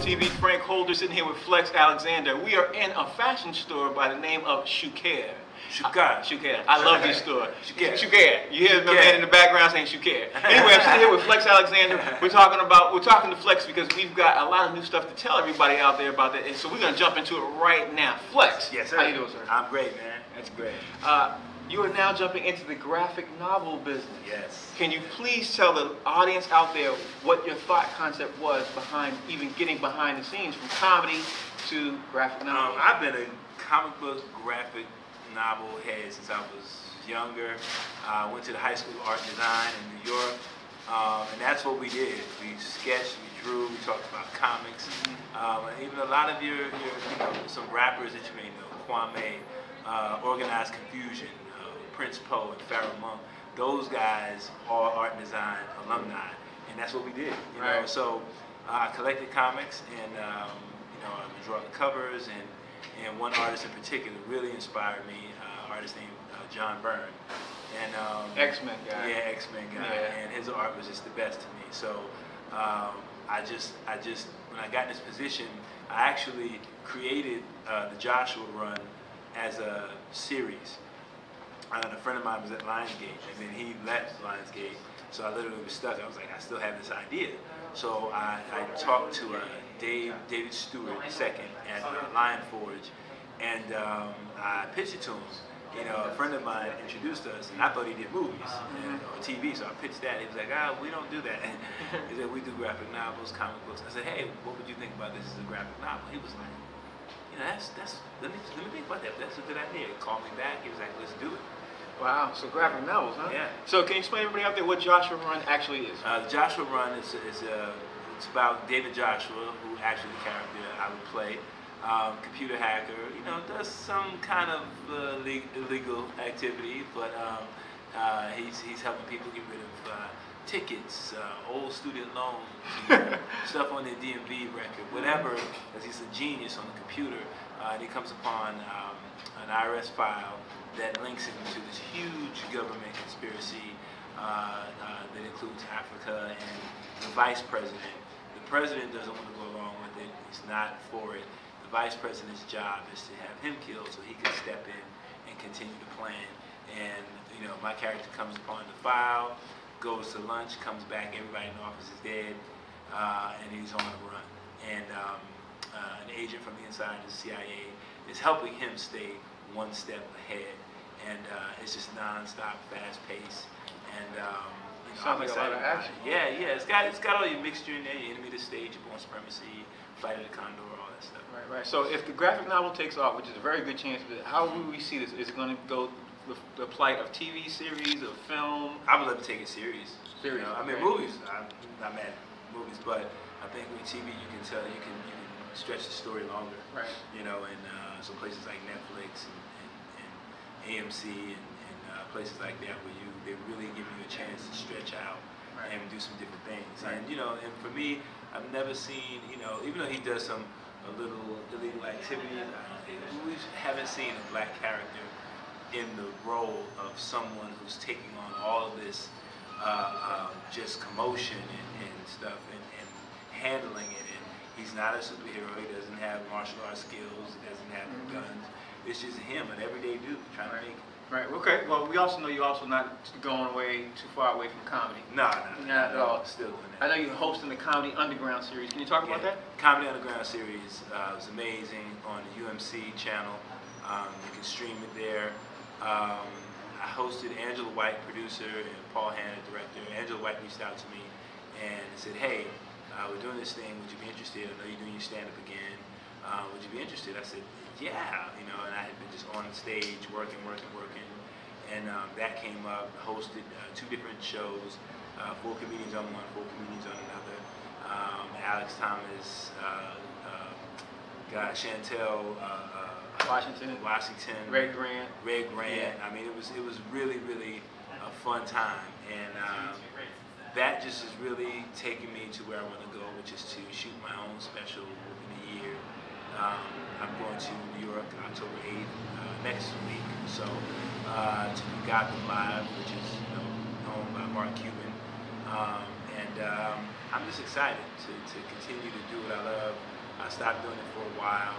TV, Frank Holder, sitting here with Flex Alexander. We are in a fashion store by the name of Shukair. Shukair. I love this store. Shukair. You hear my man in the background saying Shukair. Anyway, I'm sitting here with Flex Alexander. We're talking to Flex because we've got a lot of new stuff to tell everybody out there about that. And so we're gonna jump into it right now. Flex. Yes, sir. How you doing, sir? I'm great, man. That's great. You are now jumping into the graphic novel business. Yes. Can you please tell the audience out there what your thought concept was behind even getting behind the scenes from comedy to graphic novel? I've been a comic book graphic novel head since I was younger. I went to the High School of Art and Design in New York, and that's what we did. We sketched, we drew, we talked about comics, and even a lot of your some rappers that you may know, Kwame, Organized Confusion, Prince Poe, and Pharoah Monk. Those guys are art and design alumni, and that's what we did. You know, so I collected comics, and I would draw the covers, and one artist in particular really inspired me, an artist named John Byrne. And X-Men guy. Yeah, X-Men guy. Yeah. And his art was just the best to me. So I just when I got in this position, I actually created the Joshua Run as a series. A friend of mine was at Lionsgate, and then he left Lionsgate, so I literally was stuck. I was like, I still have this idea. So I talked to David Stewart II at Lion Forge, and I pitched it to him. You know, a friend of mine introduced us, and I thought he did movies or TV, so I pitched that. He was like, we don't do that. He said, we do graphic novels, comic books. I said, hey, what would you think about this as a graphic novel? He was like, let me think about that. That's a good idea. He called me back. He was like, let's do it. Wow, so graphic novels, huh? Yeah. So can you explain to everybody out there what Joshua Run actually is? The Joshua Run is it's about David Joshua, who actually the character I would play. Computer hacker, does some kind of illegal activity, but he's helping people get rid of tickets, old student loans, stuff on their DMV record, whatever, because he's a genius on the computer. And he comes upon an IRS file that links him to this huge government conspiracy that includes Africa and the vice president. The president doesn't want to go along with it. He's not for it. The vice president's job is to have him killed so he can step in and continue to plan. And my character comes upon the file, goes to lunch, comes back, everybody in the office is dead, and he's on the run. And an agent from the inside of the CIA is helping him stay one step ahead, and it's just non-stop, fast-paced, and sounds like a lot of action. Yeah, it's got all your mixture in there, your Enemy to Stage, your Born Supremacy, Flight of the Condor, all that stuff. Right. So if the graphic novel takes off, which is a very good chance, how will we see this? Is it going to go with the plight of TV series, of film? I would love to take it serious. I mean, movies. I'm not mad at movies, but I think with TV you can tell you can stretch the story longer. Right. And some places like Netflix and AMC and places like that where they really give you a chance to stretch out and do some different things. Right. And for me, I've never seen even though he does some a little illegal activities, we haven't seen a black character in the role of someone who's taking on all of this just commotion and stuff and handling it. And he's not a superhero. He doesn't have martial arts skills. He doesn't have guns. It's just him, an everyday dude trying to make it. Right. Okay. Well, we also know you're also not going too far away from comedy. No, not at all. Still doing that. I know you're hosting the Comedy Underground series. Can you talk about that? Comedy Underground series was amazing on the UMC channel. You can stream it there. I hosted Angela White, producer, and Paul Hanna, director. Angela White reached out to me and said, hey, we're doing this thing. Would you be interested? I know you're doing your stand-up again. Would you be interested? I said, yeah. And I had been just on stage working. And that came up, hosted 2 different shows, 4 comedians on one, 4 comedians on another. Alex Thomas, Chantel, Washington, Red Grant. Yeah. I mean, it was really a fun time, and that just is really taking me to where I want to go, which is to shoot my own special in a year. I'm going to New York October 8th next week, so to Gotham Live, which is owned by Mark Cuban, and I'm just excited to continue to do what I love. I stopped doing it for a while,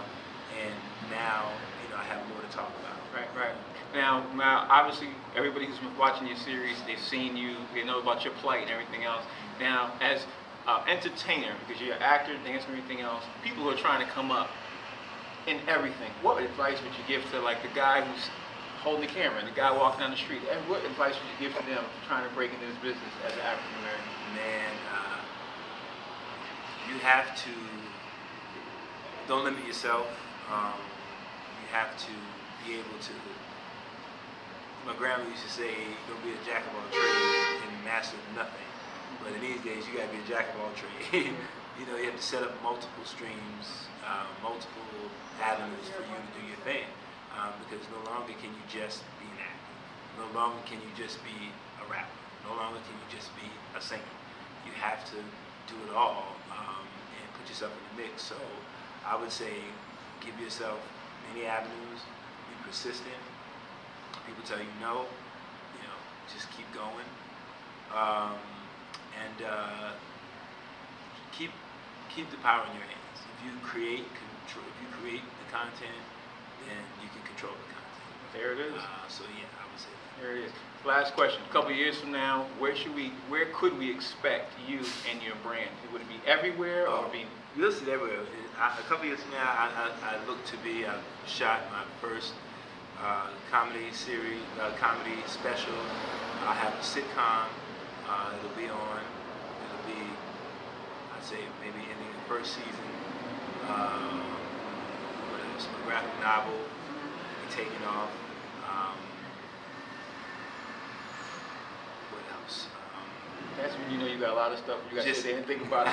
and now, you know, I have more to talk about. Right. Now, obviously, everybody who's been watching your series, they've seen you, they know about your plight and everything else. Now, as entertainer, because you're an actor, dancer, and everything else, people who are trying to come up in everything, what advice would you give to like the guy who's holding the camera and the guy walking down the street? And what advice would you give to them trying to break into this business as an African American? Man, you have to, don't limit yourself. You have to be able to, my grandma used to say, don't be a jack of all trades and master of nothing. But in these days, you got to be a jack of all trades. You know, you have to set up multiple streams, multiple avenues for you to do your thing. Because no longer can you just be an actor. No longer can you just be a rapper. No longer can you just be a singer. You have to do it all and put yourself in the mix. So I would say give yourself many avenues, be persistent. People tell you no, you know, just keep going. And keep the power in your hands. If you create the content, then you can control the content. There it is. So yeah, I would say that. There it is. Last question. A couple of years from now, where could we expect you and your brand? Would it be everywhere or be? You'll see it everywhere. A couple of years from now, I look to be. I shot my first comedy series, comedy special. I have a sitcom. It'll be on. It'll be, I'd say, maybe ending the first season. What else? My graphic novel will be taking off. What else? That's when you know you got a lot of stuff you got to sit there and think about it.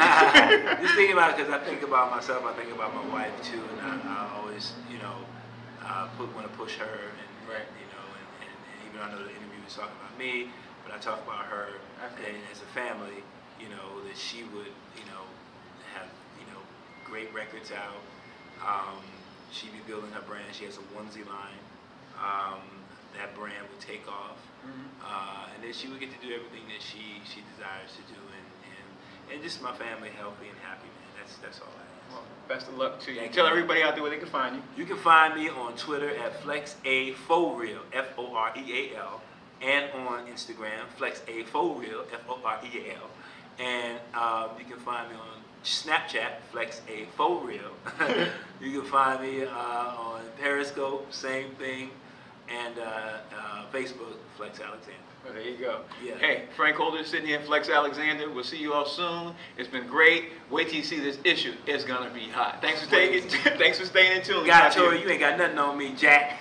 Just thinking about it because I think about myself. I think about my wife too, and I always, you know, want to push her, and you know, and even I know the interview was talking about me, but I talk about her and as a family, you know, that she would, you know, have, you know, great records out. She'd be building her brand. She has a onesie line. That brand would take off, and then she would get to do everything that she desires to do, and just my family healthy and happy, man. That's all I ask. Well, best of luck to you. Tell everybody out there where they can find you. You can find me on Twitter at FlexAForeal, F-O-R-E-A-L, and on Instagram, FlexAForeal, F-O-R-E-A-L, and you can find me on Snapchat, FlexAForeal. You can find me on Periscope, same thing, and Facebook, Flex Alexander. Well, there you go. Yeah. Hey, Frank Holder sitting here, Flex Alexander. We'll see you all soon. It's been great. Wait till you see this issue. It's gonna be hot. Thanks for staying in tune. God told you ain't got nothing on me, Jack.